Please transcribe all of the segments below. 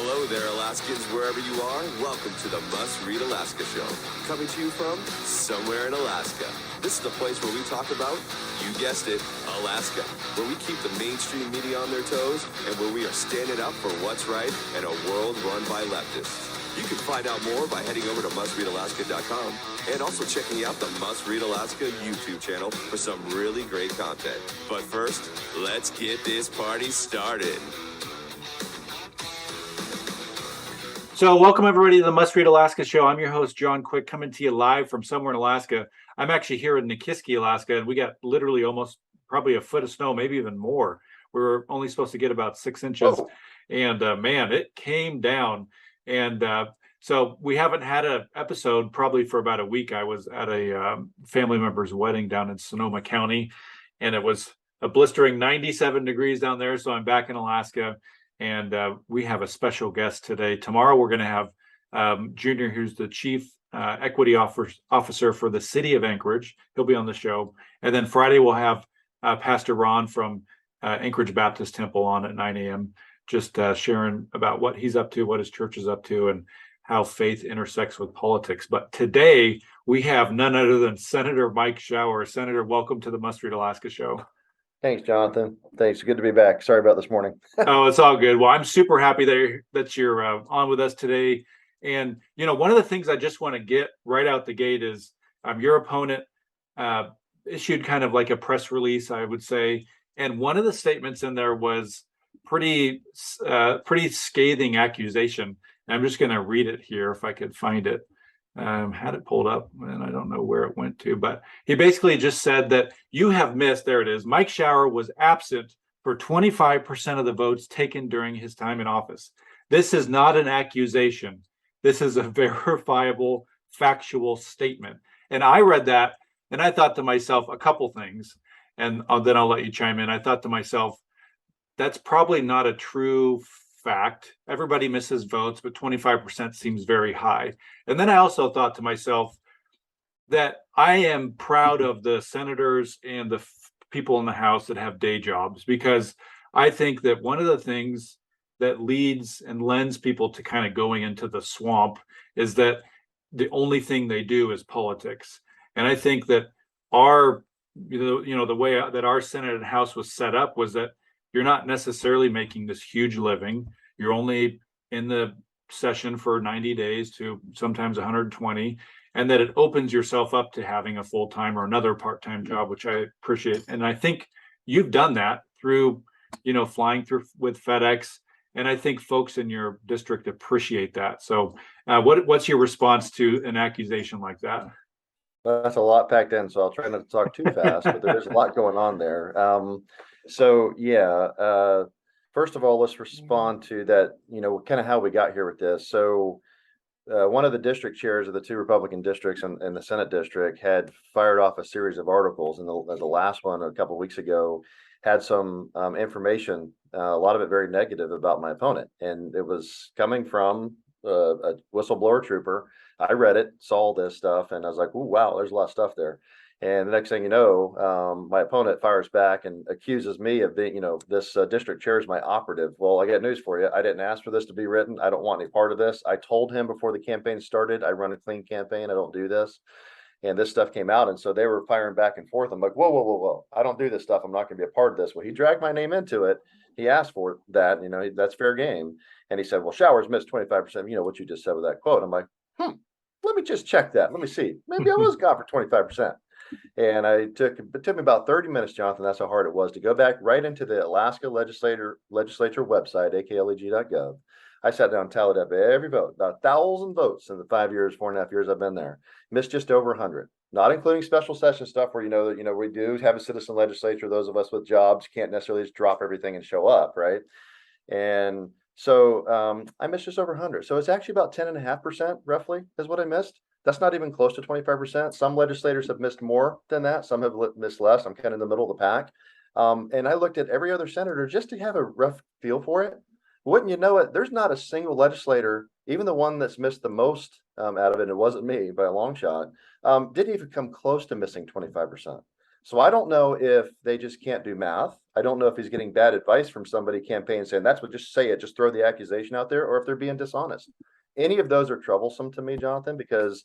Hello there, Alaskans, wherever you are. Welcome to the Must Read Alaska Show. Coming to you from somewhere in Alaska. This is the place where we talk about, you guessed it, Alaska. Where we keep the mainstream media on their toes and where we are standing up for what's right in a world run by leftists. You can find out more by heading over to mustreadalaska.com and also checking out the Must Read Alaska YouTube channel for some really great content. But first, let's get this party started. So welcome everybody to the Must Read Alaska Show. I'm your host, John Quick, coming to you live from somewhere in Alaska. I'm actually here in Nikiski, Alaska, and we got literally almost probably a foot of snow, maybe even more. We're only supposed to get about 6 inches. Whoa. And man, it came down. And so we haven't had an episode probably for about a week. I was at a family member's wedding down in Sonoma County, and it was a blistering 97 degrees down there. So I'm back in Alaska. And we have a special guest today. Tomorrow, we're going to have Junior, who's the Chief Equity Officer for the City of Anchorage. He'll be on the show. And then Friday, we'll have Pastor Ron from Anchorage Baptist Temple on at 9 a.m., just sharing about what he's up to, what his church is up to, and how faith intersects with politics. But today, we have none other than Senator Mike Shower. Senator, welcome to the Must Read Alaska Show. Thanks, Jonathan. Thanks. Good to be back. Sorry about this morning. Oh, it's all good. Well, I'm super happy that you're on with us today. And, you know, one of the things I just want to get right out the gate is your opponent issued kind of like a press release, I would say. And one of the statements in there was pretty scathing accusation. And I'm just going to read it here if I could find it. Had it pulled up and I don't know where it went to, but he basically just said that you have missed, there it is, Mike Shower was absent for 25% of the votes taken during his time in office. This is not an accusation. This is a verifiable, factual statement. And I read that and I thought to myself a couple things, and then I'll let you chime in. I thought to myself, that's probably not a true fact. Everybody misses votes, but 25% seems very high. And then I also thought to myself that I am proud of the senators and the people in the House that have day jobs, because I think that one of the things that leads and lends people to kind of going into the swamp is that the only thing they do is politics. And I think that our, the way that our Senate and House was set up was that you're not necessarily making this huge living. You're only in the session for 90 days to sometimes 120, and that it opens yourself up to having a full-time or another part-time job, which I appreciate. And I think you've done that through, flying through with FedEx. And I think folks in your district appreciate that. So what's your response to an accusation like that? That's a lot packed in, so I'll try not to talk too fast, but there is a lot going on there. First of all, let's respond to that, kind of how we got here with this. So one of the district chairs of the two Republican districts and the Senate district had fired off a series of articles, and the last one a couple of weeks ago had some information, a lot of it very negative about my opponent. And it was coming from a whistleblower trooper. I read it, saw this stuff, and I was like, "Ooh, wow, there's a lot of stuff there." And the next thing you know, my opponent fires back and accuses me of being, this district chair is my operative. Well, I got news for you. I didn't ask for this to be written. I don't want any part of this. I told him before the campaign started, I run a clean campaign. I don't do this. And this stuff came out. And so they were firing back and forth. I'm like, whoa. I don't do this stuff. I'm not going to be a part of this. Well, he dragged my name into it. He asked for that, that's fair game. And he said, well, Showers missed 25%, what you just said with that quote. I'm like, let me just check that. Let me see. Maybe I was gone for 25%. And it took me about 30 minutes, Jonathan. That's how hard it was to go back right into the Alaska legislature website, akleg.gov. I sat down and tallied up every vote, about 1,000 votes in the 4.5 years I've been there. Missed just over 100, not including special session stuff where, we do have a citizen legislature. Those of us with jobs can't necessarily just drop everything and show up, right? And so I missed just over 100. So it's actually about 10.5% roughly is what I missed. That's not even close to 25%. Some legislators have missed more than that. Some have missed less. I'm kind of in the middle of the pack. And I looked at every other senator just to have a rough feel for it. Wouldn't you know it? There's not a single legislator, even the one that's missed the most out of it, and it wasn't me by a long shot, didn't even come close to missing 25%. So I don't know if they just can't do math. I don't know if he's getting bad advice from somebody campaigning saying that's what, just say it, just throw the accusation out there, or if they're being dishonest. Any of those are troublesome to me, Jonathan, because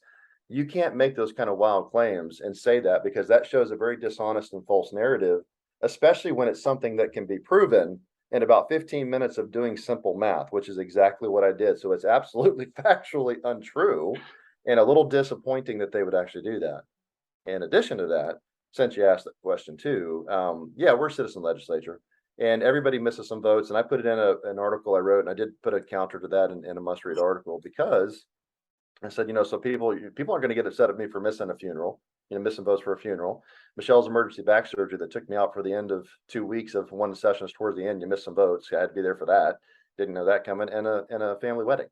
you can't make those kind of wild claims and say that, because that shows a very dishonest and false narrative, especially when it's something that can be proven in about 15 minutes of doing simple math, which is exactly what I did. So it's absolutely factually untrue and a little disappointing that they would actually do that. In addition to that, since you asked that question too, yeah, we're a citizen legislature and everybody misses some votes. And I put it in an article I wrote, and I did put a counter to that in a must read article, because I said, so people aren't going to get upset at me for missing a funeral, missing votes for a funeral. Michelle's emergency back surgery that took me out for the end of 2 weeks of one of the sessions towards the end, you missed some votes. I had to be there for that. Didn't know that coming. And a family wedding.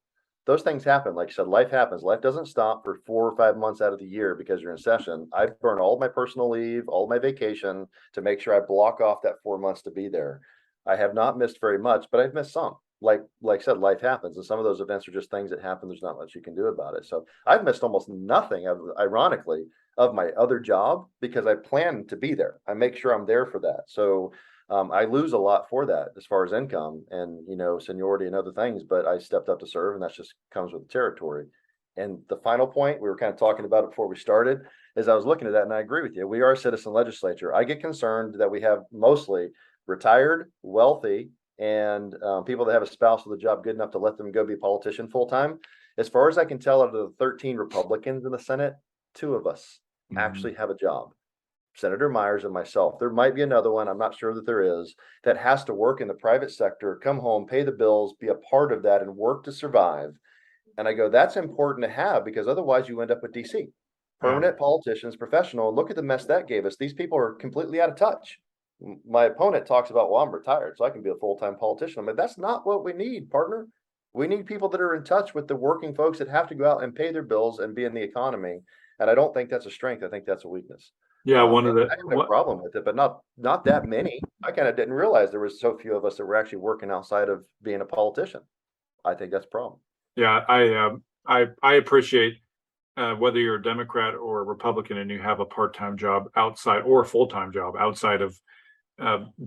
Those things happen. Like you said, life happens. Life doesn't stop for 4 or 5 months out of the year because you're in session. I burn all of my personal leave, all of my vacation to make sure I block off that 4 months to be there. I have not missed very much, but I've missed some. Like I said, life happens. And some of those events are just things that happen. There's not much you can do about it. So I've missed almost nothing, ironically, of my other job because I plan to be there. I make sure I'm there for that. So I lose a lot for that as far as income and, seniority and other things, but I stepped up to serve, and that just comes with the territory. And the final point, we were kind of talking about it before we started, is I was looking at that, and I agree with you. We are a citizen legislature. I get concerned that we have mostly retired, wealthy, and people that have a spouse with a job good enough to let them go be a politician full time. As far as I can tell, out of the 13 Republicans in the Senate, 2 of us actually have a job. Senator Myers and myself. There might be another one, I'm not sure that there is, that has to work in the private sector, come home, pay the bills, be a part of that, and work to survive. And I go, that's important to have, because otherwise you end up with DC. Permanent politicians, professional, and look at the mess that gave us. These people are completely out of touch. My opponent talks about, well, I'm retired, so I can be a full-time politician. I'm like, that's not what we need, partner. We need people that are in touch with the working folks that have to go out and pay their bills and be in the economy. And I don't think that's a strength. I think that's a weakness. Yeah, I have no problem with it, but not that many. I kind of didn't realize there was so few of us that were actually working outside of being a politician. I think that's a problem. Yeah, I appreciate whether you're a Democrat or a Republican and you have a part-time job outside or a full-time job outside of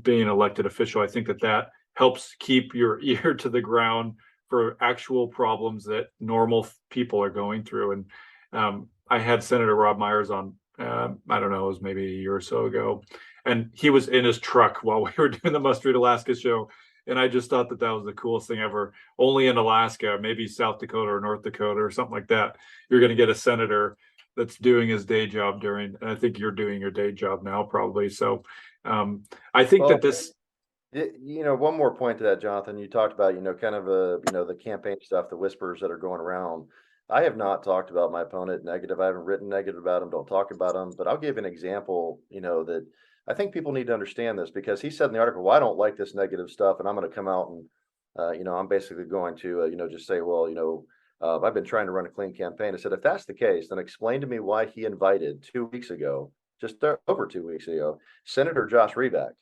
being an elected official. I think that helps keep your ear to the ground for actual problems that normal people are going through. And I had Senator Rob Myers on. I don't know, it was maybe a year or so ago, and he was in his truck while we were doing the Must Read Alaska show, and I just thought that was the coolest thing ever. Only in Alaska, maybe South Dakota or North Dakota or something like that, you're going to get a senator that's doing his day job and I think you're doing your day job now probably. So I think that this. One more point to that, Jonathan. You talked about, kind of the campaign stuff, the whispers that are going around. I have not talked about my opponent negative. I haven't written negative about him. Don't talk about him. But I'll give an example, that I think people need to understand this, because he said in the article, well, I don't like this negative stuff, and I'm going to come out and, I'm basically going to, just say, well, I've been trying to run a clean campaign. I said, if that's the case, then explain to me why he invited 2 weeks ago, just over 2 weeks ago, Senator Josh Reback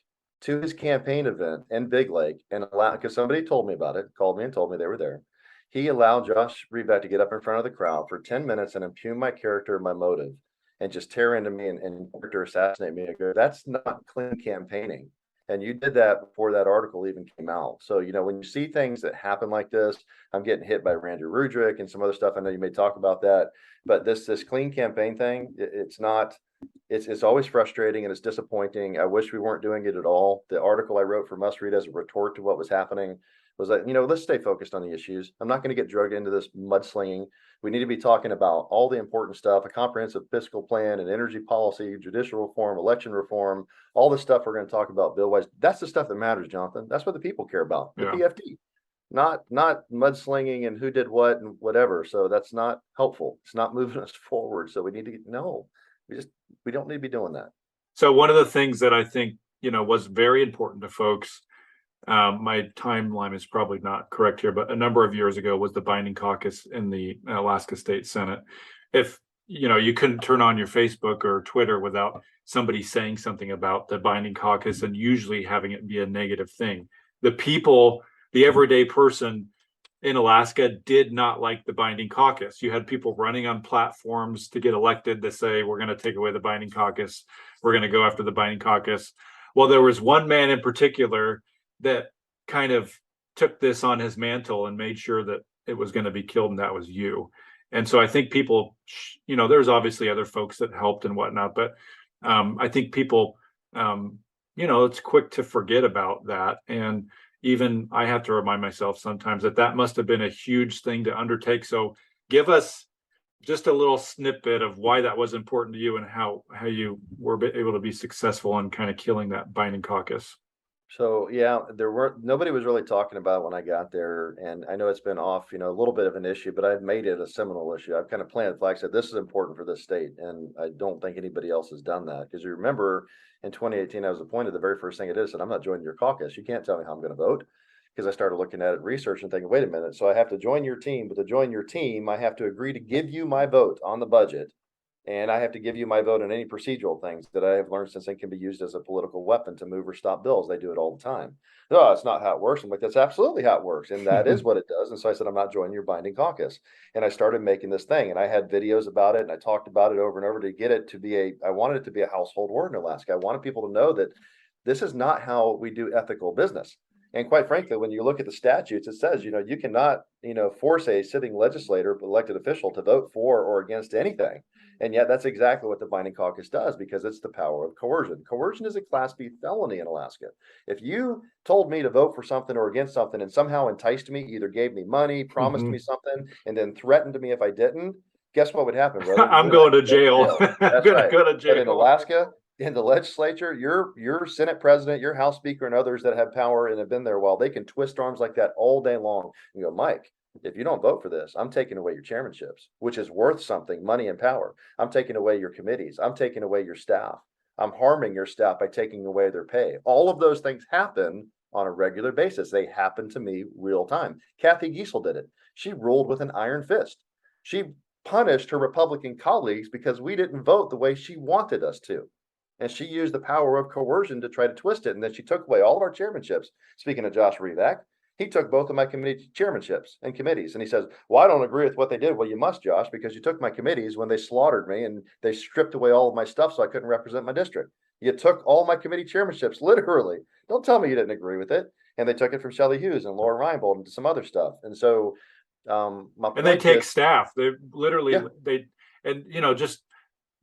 to his campaign event in Big Lake, and because somebody told me about it, called me and told me they were there. He allowed Josh Reback to get up in front of the crowd for 10 minutes and impugn my character and my motive and just tear into me and character assassinate me. I go, that's not clean campaigning. And you did that before that article even came out. So, when you see things that happen like this, I'm getting hit by Randy Rudrick and some other stuff. I know you may talk about that, but this clean campaign thing, it's always frustrating and it's disappointing. I wish we weren't doing it at all. The article I wrote for Must Read as a retort to what was happening was that, let's stay focused on the issues. I'm not going to get drugged into this mudslinging. We need to be talking about all the important stuff, a comprehensive fiscal plan and energy policy, judicial reform, election reform, all the stuff we're going to talk about bill-wise. That's the stuff that matters, Jonathan. That's what the people care about, the PFD, not mudslinging and who did what and whatever. So that's not helpful. It's not moving us forward. So we need to we don't need to be doing that. So one of the things that I think, was very important to folks, my timeline is probably not correct here, but a number of years ago was the binding caucus in the Alaska State Senate. If you couldn't turn on your Facebook or Twitter without somebody saying something about the binding caucus and usually having it be a negative thing. The people, the everyday person in Alaska did not like the binding caucus. You had people running on platforms to get elected to say, we're going to take away the binding caucus. We're going to go after the binding caucus. Well, there was one man in particular that kind of took this on his mantle and made sure that it was going to be killed, and that was you. And so I think people, there's obviously other folks that helped and whatnot, but I think people, it's quick to forget about that. And even I have to remind myself sometimes that must have been a huge thing to undertake. So give us just a little snippet of why that was important to you and how you were able to be successful in kind of killing that binding caucus. So yeah, nobody was really talking about it when I got there, and I know it's been off, a little bit of an issue, but I've made it a seminal issue. I've kind of planted flags, said this is important for this state, and I don't think anybody else has done that. Because you remember in 2018, I was appointed. The very first thing I did, said, I'm not joining your caucus. You can't tell me how I'm going to vote. Because I started looking at it, research, and thinking, wait a minute. So I have to join your team, but to join your team, I have to agree to give you my vote on the budget. And I have to give you my vote on any procedural things that I have learned since they can be used as a political weapon to move or stop bills. They do it all the time. No, it's not how it works. I'm like, that's absolutely how it works. And that is what it does. And so I said, I'm not joining your binding caucus. And I started making this thing, and I had videos about it, and I talked about it over and over to get it to be I wanted it to be a household word in Alaska. I wanted people to know that this is not how we do ethical business. And quite frankly, when you look at the statutes, it says, you cannot, force a sitting legislator, elected official to vote for or against anything. And yet that's exactly what the binding caucus does, because it's the power of coercion. Coercion is a Class B felony in Alaska. If you told me to vote for something or against something and somehow enticed me, either gave me money, promised me something, and then threatened me if I didn't, guess what would happen, brother? I'm going to jail. That's right. Go to jail. But in Alaska, in the legislature, your Senate president, your House Speaker, and others that have power and have been there a while, they can twist arms like that all day long and go, Mike, if you don't vote for this, I'm taking away your chairmanships, which is worth something, money and power. I'm taking away your committees. I'm taking away your staff. I'm harming your staff by taking away their pay. All of those things happen on a regular basis. They happen to me real time. Kathy Giessel did it. She ruled with an iron fist. She punished her Republican colleagues because we didn't vote the way she wanted us to. And she used the power of coercion to try to twist it. And then she took away all of our chairmanships. Speaking of Josh Revak, he took both of my committee chairmanships and committees. And he says, well, I don't agree with what they did. Well, you must, Josh, because you took my committees when they slaughtered me and they stripped away all of my stuff so I couldn't represent my district. You took all my committee chairmanships, literally. Don't tell me you didn't agree with it. And they took it from Shelley Hughes and Laura Reinbold and some other stuff. And so they take staff. They literally, just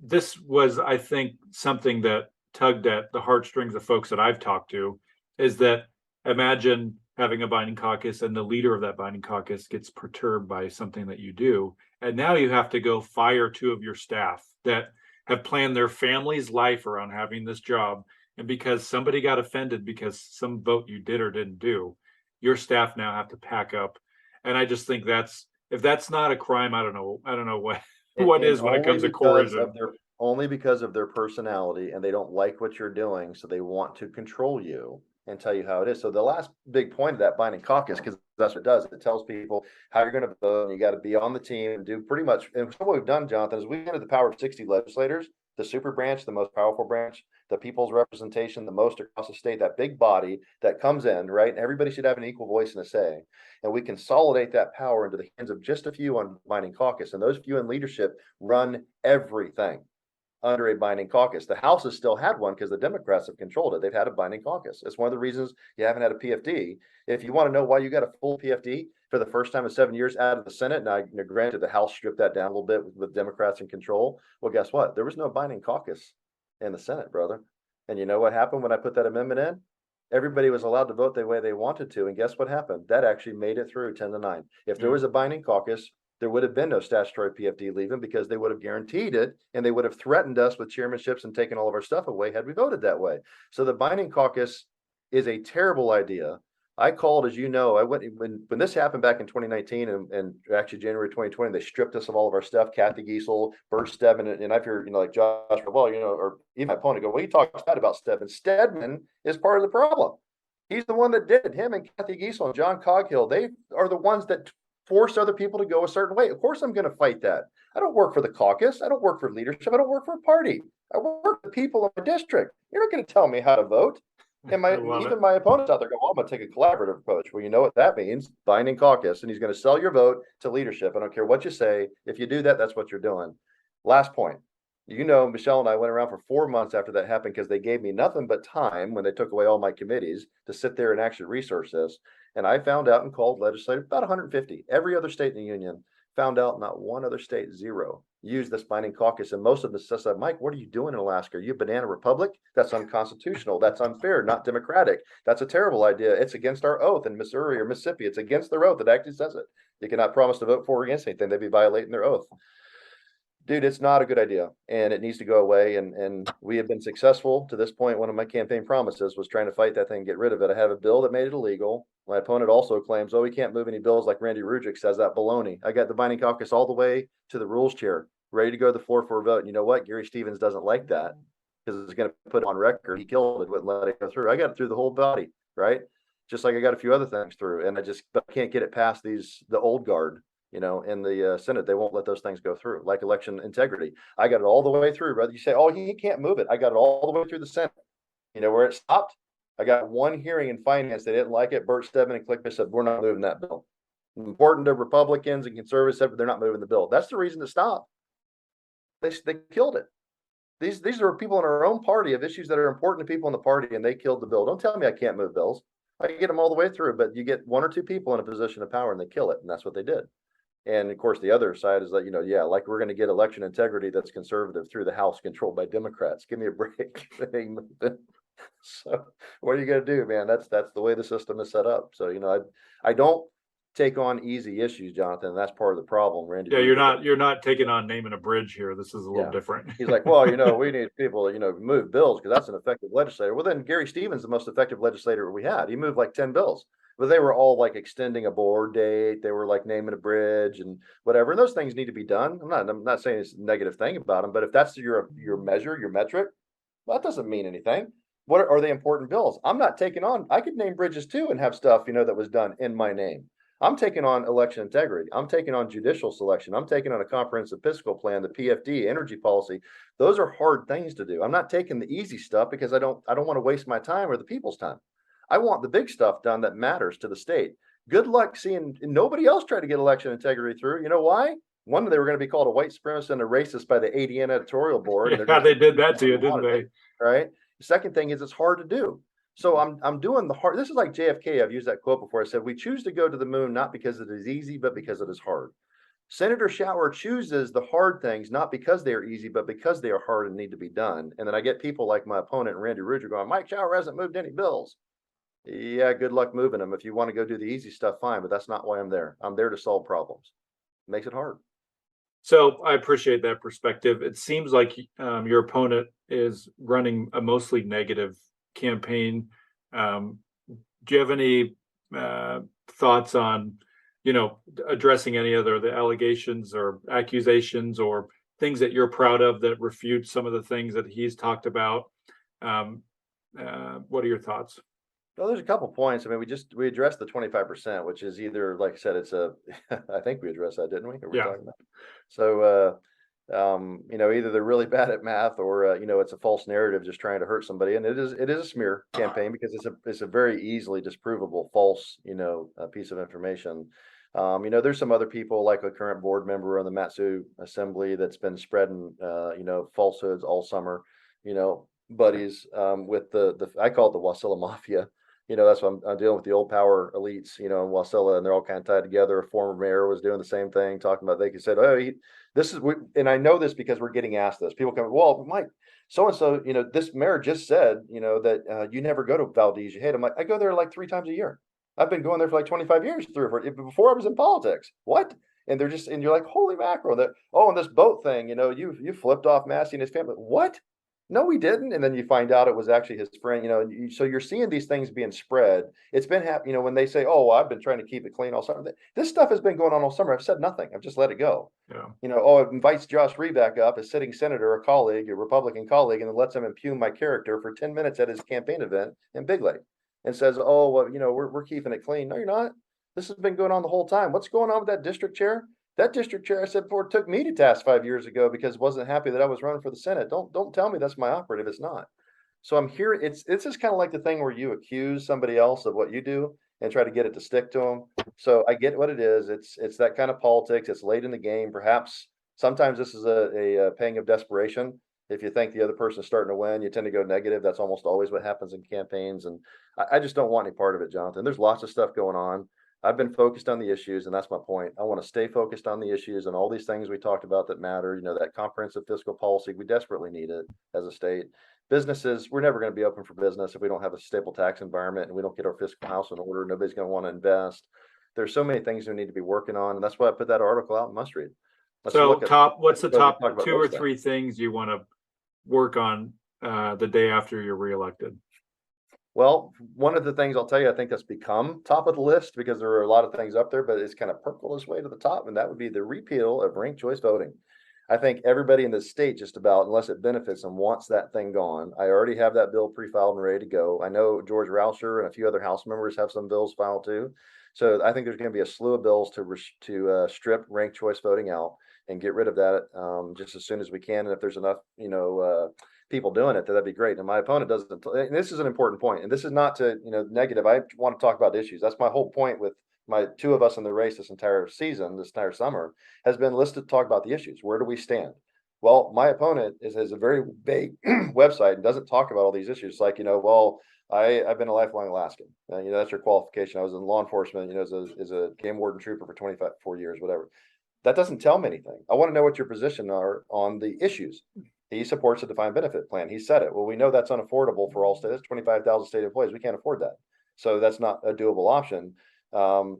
this was, I think, something that tugged at the heartstrings of folks that I've talked to, is that imagine having a binding caucus and the leader of that binding caucus gets perturbed by something that you do. And now you have to go fire two of your staff that have planned their family's life around having this job. And because somebody got offended because some vote you did or didn't do, your staff now have to pack up. And I just think if that's not a crime, I don't know what is when it comes to coercion. Only because of their personality, and they don't like what you're doing, so they want to control you and tell you how it is. So the last big point of that binding caucus, because that's what it does, it tells people how you're going to vote, and you got to be on the team and do pretty much. And so what we've done, Jonathan, is we've handed the power of 60 legislators, the super branch, the most powerful branch, the people's representation, the most across the state, that big body that comes in, right? And everybody should have an equal voice and a say. And we consolidate that power into the hands of just a few on binding caucus. And those few in leadership run everything under a binding caucus. The House has still had one because the Democrats have controlled it. They've had a binding caucus. It's one of the reasons you haven't had a PFD. If you want to know why you got a full PFD for the first time in 7 years out of the Senate, now granted the House stripped that down a little bit with Democrats in control. Well, guess what? There was no binding caucus in the Senate, brother. And you know what happened when I put that amendment in? Everybody was allowed to vote the way they wanted to. And guess what happened? That actually made it through 10-9. If there was a binding caucus, there would have been no statutory PFD leaving, because they would have guaranteed it, and they would have threatened us with chairmanships and taken all of our stuff away had we voted that way. So the binding caucus is a terrible idea. I called, as you know, I went when this happened back in 2019 and actually January 2020, they stripped us of all of our stuff. Kathy Giessel, Bert Stedman, and I've heard, like Josh, or even my opponent go, well, he talks bad about Stedman. Stedman is part of the problem. He's the one that did it. Him and Kathy Giessel and John Coghill, they are the ones that force other people to go a certain way. Of course, I'm going to fight that. I don't work for the caucus. I don't work for leadership. I don't work for a party. I work for the people of my district. You're not going to tell me how to vote. And I love it. my opponents out there go, well, I'm gonna take a collaborative approach. Well, you know what that means? Binding caucus, and he's gonna sell your vote to leadership. I don't care what you say. If you do that, that's what you're doing. Last point. You know, Michelle and I went around for 4 months after that happened because they gave me nothing but time when they took away all my committees to sit there and actually research this. And I found out and called legislative about 150. Every other state in the union found out not one other state, zero, used this binding caucus. And most of them said, Mike, what are you doing in Alaska? Are you a banana republic? That's unconstitutional. That's unfair, not democratic. That's a terrible idea. It's against our oath in Missouri or Mississippi. It's against their oath. It actually says it. You cannot promise to vote for or against anything. They'd be violating their oath. Dude, it's not a good idea and it needs to go away. And we have been successful to this point. One of my campaign promises was trying to fight that thing and get rid of it. I have a bill that made it illegal. My opponent also claims, oh, we can't move any bills like Randy Rujic says. That baloney. I got the binding caucus all the way to the rules chair, ready to go to the floor for a vote. And you know what? Gary Stevens doesn't like that because it's going to put it on record. He killed it, wouldn't let it go through. I got it through the whole body, right? Just like I got a few other things through, and but I can't get it past the old guard. You know, in the Senate, they won't let those things go through, like election integrity. I got it all the way through, brother. You say, oh, he can't move it. I got it all the way through the Senate. You know, where it stopped, I got one hearing in finance. They didn't like it. Bert Stedman and Clickman said, we're not moving that bill. Important to Republicans and conservatives, but they're not moving the bill. That's the reason to stop. They killed it. These are people in our own party of issues that are important to people in the party, and they killed the bill. Don't tell me I can't move bills. I can get them all the way through, but you get one or two people in a position of power and they kill it. And that's what they did. And of course, the other side is that, you know, yeah, like we're going to get election integrity that's conservative through the House controlled by Democrats. Give me a break. So what are you going to do, man? That's the way the system is set up. So, you know, I don't take on easy issues, Jonathan. That's part of the problem, Randy. Yeah, you're not taking on naming a bridge here. This is a little different. He's like, well, you know, we need people, you know, move bills because that's an effective legislator. Well, then Gary Stevens, the most effective legislator we had, he moved like 10 bills. But they were all like extending a board date. They were like naming a bridge and whatever. And those things need to be done. I'm not saying it's a negative thing about them, but if that's your measure, your metric, well, that doesn't mean anything. What are they important bills? I'm not taking on. I could name bridges too and have stuff, you know, that was done in my name. I'm taking on election integrity. I'm taking on judicial selection. I'm taking on a comprehensive fiscal plan, the PFD, energy policy. Those are hard things to do. I'm not taking the easy stuff because I don't want to waste my time or the people's time. I want the big stuff done that matters to the state. Good luck seeing nobody else try to get election integrity through. You know why? One, they were going to be called a white supremacist and a racist by the ADN editorial board. Yeah, they did that to you, didn't they? Right. The second thing is it's hard to do. So I'm doing the hard. This is like JFK. I've used that quote before. I said, we choose to go to the moon, not because it is easy, but because it is hard. Senator Shower chooses the hard things, not because they are easy, but because they are hard and need to be done. And then I get people like my opponent, Randy Ruger, going, Mike Shower hasn't moved any bills. Yeah, good luck moving them. If you want to go do the easy stuff, fine, but that's not why I'm there. I'm there to solve problems. It makes it hard. So I appreciate that perspective. It seems like your opponent is running a mostly negative campaign. Do you have any thoughts on, you know, addressing any other the allegations or accusations or things that you're proud of that refute some of the things that he's talked about? What are your thoughts? Well, there's a couple points. I mean, we addressed the 25%, which is either, like I said, it's I think we addressed that, didn't we? Yeah. Talking about? So, you know, either they're really bad at math or, you know, it's a false narrative just trying to hurt somebody. And it is a smear campaign because it's a very easily disprovable false, you know, piece of information. You know, there's some other people like a current board member on the Matsu Assembly that's been spreading, you know, falsehoods all summer, you know, buddies with I call it the Wasilla Mafia. You know, that's what I'm dealing with the old power elites, you know, in Wasilla, and they're all kind of tied together. A former mayor was doing the same thing, talking about, they said, oh, and I know this because we're getting asked this. People come, well, Mike, so-and-so, you know, this mayor just said, you know, that you never go to Valdez. You hate him. I go there like 3 times a year. I've been going there for like 25 years, 3 or 4, before I was in politics. What? And and you're like, holy mackerel. And this boat thing, you know, you flipped off Massey and his family. What? No, we didn't. And then you find out it was actually his friend, you know, so you're seeing these things being spread. It's been happening, you know, when they say, oh, well, I've been trying to keep it clean all summer. This stuff has been going on all summer. I've said nothing. I've just let it go. Yeah. You know, oh, it invites Josh Reback up, a sitting senator, a colleague, a Republican colleague, and then lets him impugn my character for 10 minutes at his campaign event in Big Lake and says, oh, well, you know, we're keeping it clean. No, you're not. This has been going on the whole time. What's going on with that district chair? That district chair, I said before, took me to task 5 years ago because wasn't happy that I was running for the Senate. Don't tell me that's my operative. It's not. So I'm here, it's just kind of like the thing where you accuse somebody else of what you do and try to get it to stick to them. So I get what it is. It's that kind of politics. It's late in the game. Perhaps sometimes this is a pang of desperation. If you think the other person's starting to win, you tend to go negative. That's almost always what happens in campaigns. And I just don't want any part of it, Jonathan. There's lots of stuff going on. I've been focused on the issues, and that's my point. I want to stay focused on the issues and all these things we talked about that matter. You know, that comprehensive fiscal policy, we desperately need it as a state. Businesses, we're never going to be open for business if we don't have a stable tax environment and we don't get our fiscal house in order. Nobody's going to want to invest. There's so many things we need to be working on, and that's why I put that article out in Must Read. Let's So look at what's the what we top talked about 2 or yesterday. 3 things you want to work on the day after you're reelected? Well, one of the things I'll tell you, I think that's become top of the list because there are a lot of things up there, but it's kind of percoled its way to the top, and that would be the repeal of ranked choice voting. I think everybody in the state, just about, unless it benefits them, wants that thing gone. I already have that bill pre-filed and ready to go. I know George Rauscher and a few other House members have some bills filed too. So I think there's going to be a slew of bills to strip ranked choice voting out and get rid of that just as soon as we can. And if there's enough, people doing it, that'd be great. And my opponent doesn't, and this is an important point, and this is not to, negative. I want to talk about issues. That's my whole point with my 2 of us in the race this entire season, this entire summer, has been listed to talk about the issues. Where do we stand? Well, my opponent has a very vague website and doesn't talk about all these issues. Like, I've been a lifelong Alaskan. That's your qualification. I was in law enforcement, as a game warden trooper for 4 years, whatever. That doesn't tell me anything. I want to know what your position are on the issues. He supports a defined benefit plan. He said it. Well, we know that's unaffordable for all states. That's 25,000 state employees. We can't afford that. So that's not a doable option.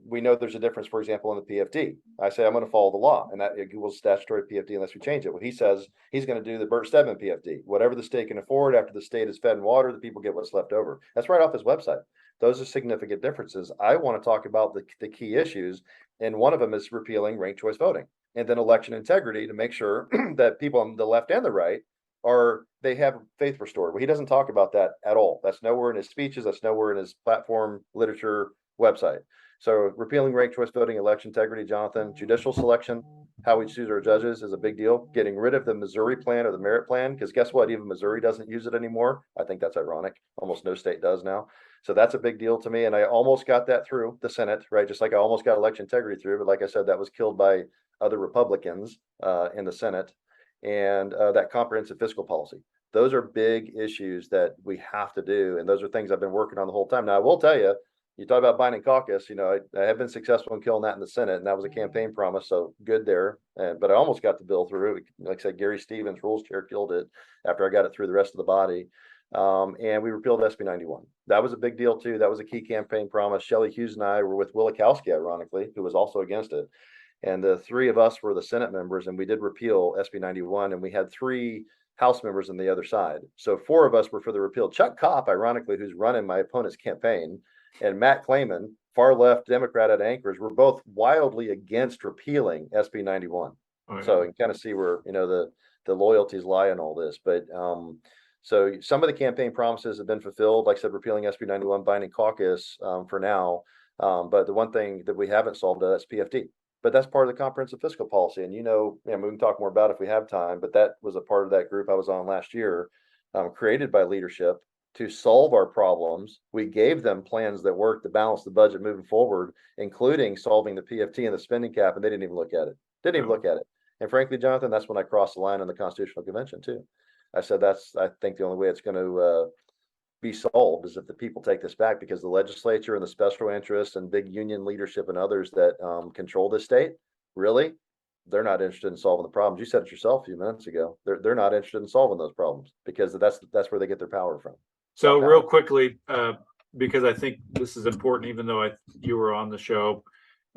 We know there's a difference, for example, in the PFD. I say I'm going to follow the law, and that equals statutory PFD unless we change it. Well, he says he's going to do the Burt Stedman PFD. Whatever the state can afford after the state is fed and water, the people get what's left over. That's right off his website. Those are significant differences. I want to talk about the key issues, and one of them is repealing ranked choice voting, and then election integrity to make sure that people on the left and the right they have faith restored. Well, he doesn't talk about that at all. That's nowhere in his speeches. That's nowhere in his platform, literature, website. So repealing ranked choice voting, election integrity, Jonathan, judicial selection, how we choose our judges is a big deal. Getting rid of the Missouri plan or the merit plan, because guess what? Even Missouri doesn't use it anymore. I think that's ironic. Almost no state does now. So that's a big deal to me. And I almost got that through the Senate, right? Just like I almost got election integrity through. But like I said, that was killed by other Republicans in the Senate. And that comprehensive fiscal policy. Those are big issues that we have to do. And those are things I've been working on the whole time. Now, I will tell you, you talk about Biden caucus, I have been successful in killing that in the Senate, and that was a campaign promise. So good there. But I almost got the bill through. Like I said, Gary Stevens, rules chair, killed it after I got it through the rest of the body. And we repealed SB 91. That was a big deal too. That was a key campaign promise. Shelley Hughes and I were with Wilikowski, ironically, who was also against it. And the 3 of us were the Senate members, and we did repeal SB 91, and we had 3 House members on the other side. So 4 of us were for the repeal. Chuck Kopp, ironically, who's running my opponent's campaign, and Matt Clayman, far left Democrat at Anchorage, were both wildly against repealing SB 91. Oh, So you can kind of see where, the loyalties lie in all this. But so some of the campaign promises have been fulfilled. Like I said, repealing SB 91, binding caucus for now. But the one thing that we haven't solved, that's PFD. But that's part of the comprehensive fiscal policy. And, we can talk more about it if we have time, but that was a part of that group I was on last year, created by leadership to solve our problems. We gave them plans that worked to balance the budget moving forward, including solving the PFT and the spending cap, and they didn't even look at it. And frankly, Jonathan, that's when I crossed the line on the Constitutional Convention too. I said, I think the only way it's going to be solved is if the people take this back, because the legislature and the special interests and big union leadership and others that control this state, really, they're not interested in solving the problems. You said it yourself a few minutes ago. They're not interested in solving those problems because that's where they get their power from. So real quickly, because I think this is important, even though you were on the show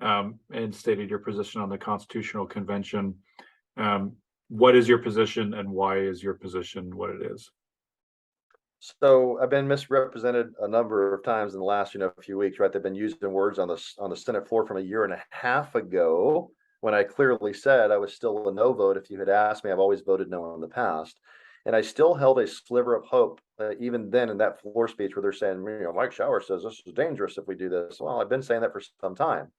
and stated your position on the Constitutional Convention, what is your position and why is your position what it is? So I've been misrepresented a number of times in the last, few weeks, right? They've been using words on the Senate floor from a year and a half ago when I clearly said I was still a no vote. If you had asked me, I've always voted no in the past. And I still held a sliver of hope, even then in that floor speech where they're saying, Mike Shower says this is dangerous if we do this. Well, I've been saying that for some time.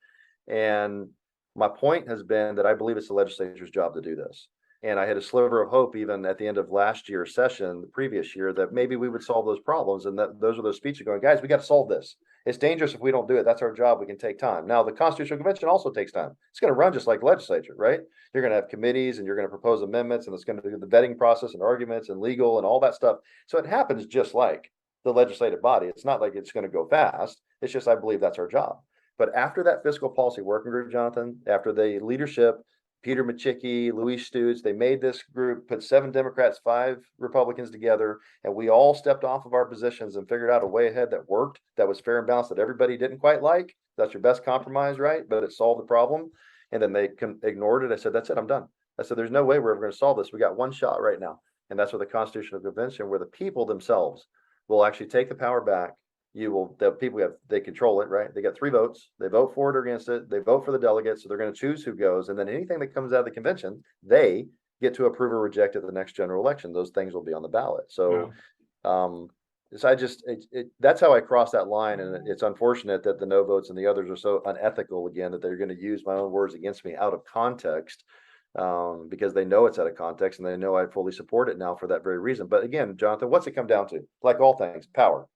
And my point has been that I believe it's the legislature's job to do this. And I had a sliver of hope even at the end of last year's session, the previous year, that maybe we would solve those problems. And that those are those speeches going, guys, we got to solve this. It's dangerous if we don't do it. That's our job. We can take time. Now, the Constitutional Convention also takes time. It's going to run just like the legislature, right? You're going to have committees and you're going to propose amendments, and it's going to do the vetting process and arguments and legal and all that stuff. So it happens just like the legislative body. It's not like it's going to go fast. It's just, I believe that's our job. But after that fiscal policy working group, Jonathan, after the leadership, Peter Machicki, Luis Stutz, they made this group, put 7 Democrats, 5 Republicans together, and we all stepped off of our positions and figured out a way ahead that worked, that was fair and balanced, that everybody didn't quite like. That's your best compromise, right? But it solved the problem. And then they ignored it. I said, that's it, I'm done. I said, there's no way we're ever going to solve this. We got one shot right now. And that's with the Constitutional Convention, where the people themselves will actually take the power back. The people they control it, right? They got 3 votes. They vote for it or against it. They vote for the delegates. So they're going to choose who goes. And then anything that comes out of the convention, they get to approve or reject at the next general election. Those things will be on the ballot. So, that's how I crossed that line. And it's unfortunate that the no votes and the others are so unethical again, that they're going to use my own words against me out of context, because they know it's out of context and they know I fully support it now for that very reason. But again, Jonathan, what's it come down to? Like all things, power.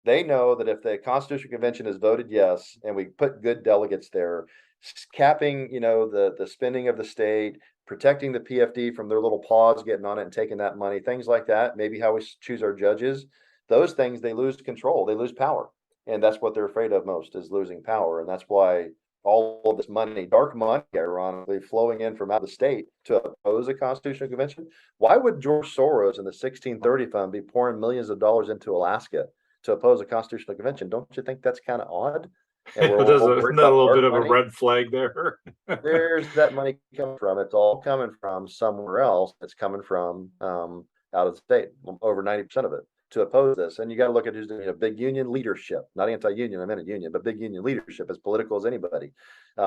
They know that if the Constitutional Convention has voted yes, and we put good delegates there, capping, the spending of the state, protecting the PFD from their little paws getting on it and taking that money, things like that, maybe how we choose our judges, those things, they lose control, they lose power. And that's what they're afraid of most, is losing power. And that's why all of this money, dark money, ironically, flowing in from out of the state to oppose a Constitutional Convention. Why would George Soros and the 1630 Fund be pouring millions of dollars into Alaska to oppose a Constitutional Convention? Don't you think that's kind of odd? And there's a little bit of a red flag there. There's that money coming from. It's all coming from somewhere else. It's coming from out of the state, over 90% of it, to oppose this. And you got to look at who's doing a big union leadership, not anti-union, I'm in a union, but big union leadership, as political as anybody.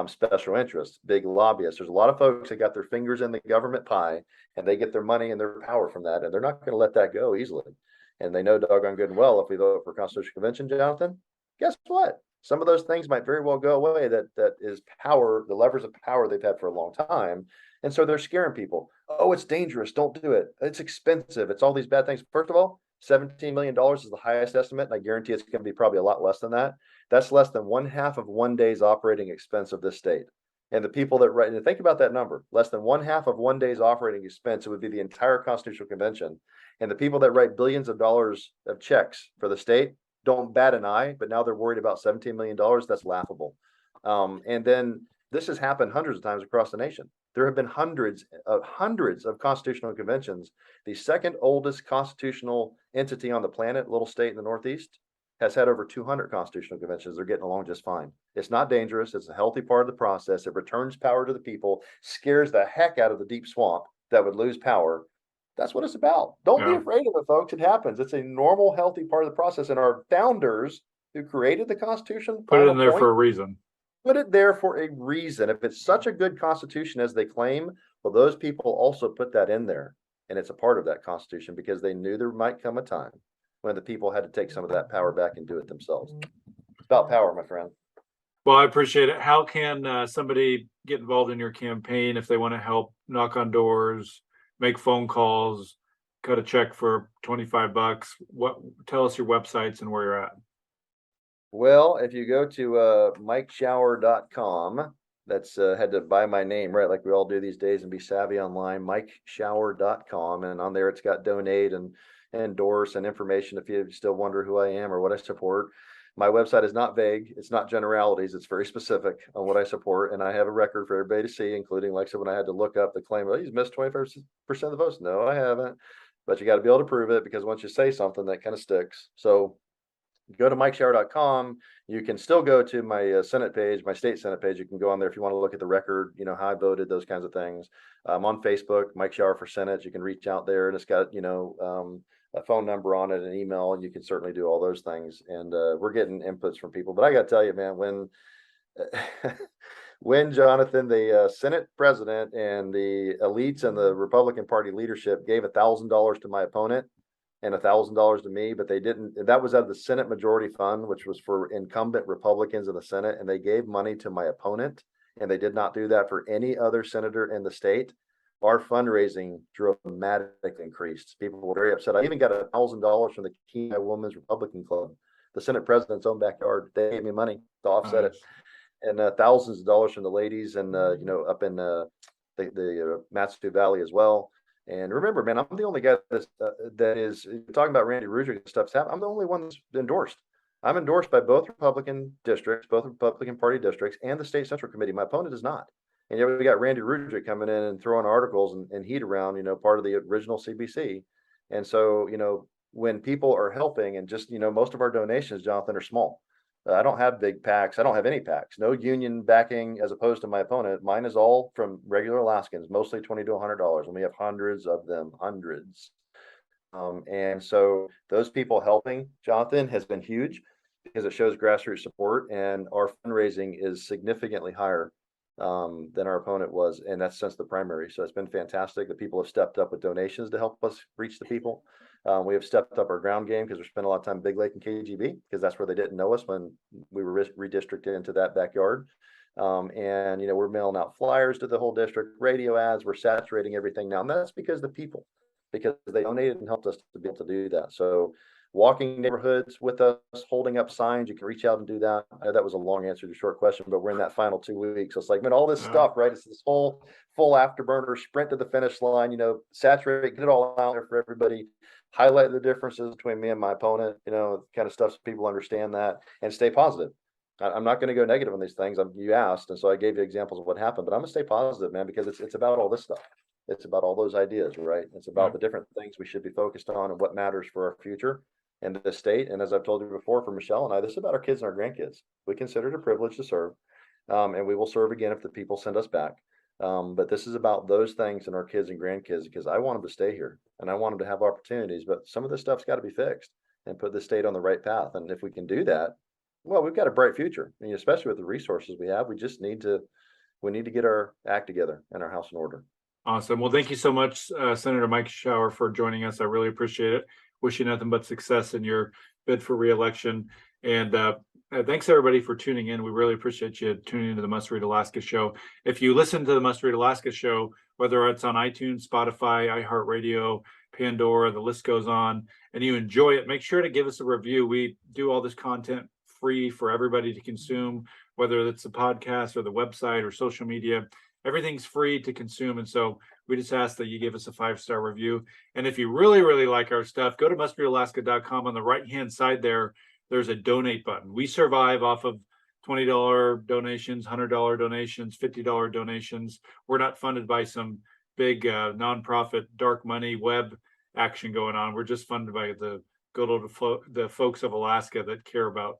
Special interests, big lobbyists. There's a lot of folks that got their fingers in the government pie, and they get their money and their power from that, and they're not going to let that go easily. And they know doggone good and well, if we vote for Constitutional Convention, Jonathan, guess what? Some of those things might very well go away. That is power, the levers of power they've had for a long time. And so they're scaring people. Oh, it's dangerous. Don't do it. It's expensive. It's all these bad things. First of all, $17 million is the highest estimate. And I guarantee it's going to be probably a lot less than that. That's less than 1/2 of one day's operating expense of this state. And the people that write, and think about that number, less than 1/2 of one day's operating expense, it would be the entire Constitutional Convention. And the people that write billions of dollars of checks for the state don't bat an eye, but now they're worried about $17 million. That's laughable. And then this has happened hundreds of times across the nation. There have been hundreds of constitutional conventions. The second oldest constitutional entity on the planet, little state in the Northeast, has had over 200 constitutional conventions. They're getting along just fine. It's not dangerous. It's a healthy part of the process. It returns power to the people, scares the heck out of the deep swamp that would lose power. That's what it's about. Don't be afraid of it, folks. It happens. It's a normal, healthy part of the process. And our founders who created the Constitution put it in there for a reason. Put it there for a reason. If it's such a good Constitution as they claim, well, those people also put that in there. And it's a part of that Constitution because they knew there might come a time when the people had to take some of that power back and do it themselves. It's about power, my friend. Well, I appreciate it. How can somebody get involved in your campaign if they want to help knock on doors, make phone calls, cut a check for $25? Tell us your websites and where you're at. Well, if you go to MikeShower.com, that's had to buy my name, right? Like we all do these days and be savvy online, MikeShower.com. And on there, it's got donate and endorse and information if you still wonder who I am or what I support. My website is not vague. It's not generalities. It's very specific on what I support. And I have a record for everybody to see, including like so when I had to look up the claim, well, he's missed 25% of the votes. No, I haven't. But you got to be able to prove it because once you say something, that kind of sticks. So go to MikeShower.com. You can still go to my Senate page, my state Senate page. You can go on there if you want to look at the record, how I voted, those kinds of things. I'm on Facebook, Mike Shower for Senate. You can reach out there and it's got, a phone number on it, an email, and you can certainly do all those things. And we're getting inputs from people. But I got to tell you, man, when Jonathan, the Senate president and the elites and the Republican Party leadership gave $1,000 to my opponent and $1,000 to me, but they didn't. That was out of the Senate Majority Fund, which was for incumbent Republicans in the Senate, and they gave money to my opponent, and they did not do that for any other senator in the state. our fundraising dramatically increased. People were very upset. I even got $1,000 from the Kenai Women's Republican Club, the Senate president's own backyard. They gave me money to offset it, and thousands of dollars from the ladies, and up in the Matsu Valley as well. And remember, man, I'm the only guy that is talking about Randy Rudrick and stuff's happening. I'm the only one that's endorsed. I'm endorsed by both Republican districts, both Republican Party districts, and the state central committee. My opponent is not. And yet we got Randy Rudrick coming in and throwing articles and heat around, part of the original CBC. And so, when people are helping, and just, most of our donations, Jonathan, are small. I don't have big PACs. I don't have any PACs, no union backing, as opposed to my opponent. Mine is all from regular Alaskans, mostly $20 to $100. And we have hundreds of them, hundreds. And so those people helping, Jonathan, has been huge because it shows grassroots support, and our fundraising is significantly higher than our opponent was. And that's since the primary. So it's been fantastic. The people have stepped up with donations to help us reach the people. We have stepped up our ground game because we spent a lot of time in Big Lake and KGB, because that's where they didn't know us when we were redistricted into that backyard. And we're mailing out flyers to the whole district, radio ads, we're saturating everything now. And that's because because they donated and helped us to be able to do that. So walking neighborhoods with us, holding up signs, you can reach out and do that. That was a long answer to a short question, but we're in that final 2 weeks. So it's like, man, all this stuff, right? It's this whole full afterburner sprint to the finish line, saturate, get it all out there for everybody, highlight the differences between me and my opponent, kind of stuff so people understand that, and stay positive. I'm not going to go negative on these things. You asked, and so I gave you examples of what happened, but I'm going to stay positive, man, because it's about all this stuff. It's about all those ideas, right? It's about the different things we should be focused on and what matters for our future and the state. And as I've told you before, for Michelle and I, this is about our kids and our grandkids. We consider it a privilege to serve, and we will serve again if the people send us back. But this is about those things and our kids and grandkids, because I want them to stay here and I want them to have opportunities. But some of this stuff's got to be fixed and put the state on the right path. And if we can do that, well, we've got a bright future. I mean, especially with the resources we have, we need to get our act together and our house in order. Awesome. Well, thank you so much, Senator Mike Shower, for joining us. I really appreciate it. Wish you nothing but success in your bid for re-election. And thanks everybody for tuning in. We really appreciate you tuning into the Must Read Alaska show. If you listen to the Must Read Alaska show, whether it's on iTunes, Spotify, iHeartRadio, Pandora, the list goes on, and you enjoy it, make sure to give us a review. We do all this content free for everybody to consume, whether it's a podcast or the website or social media. Everything's free to consume. And so we just ask that you give us a 5-star review. And if you really, really like our stuff, go to mustreadalaska.com. On the right-hand side there's a donate button. We survive off of $20 donations, $100 donations, $50 donations. We're not funded by some big nonprofit dark money web action going on. We're just funded by the good old the folks of Alaska that care about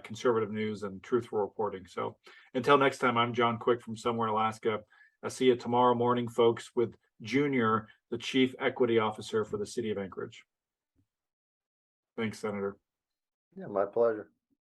conservative news and truthful reporting. So until next time, I'm John Quick from Somewhere in Alaska. I'll see you tomorrow morning, folks, with Junior, the Chief Equity Officer for the City of Anchorage. Thanks, Senator. Yeah, my pleasure.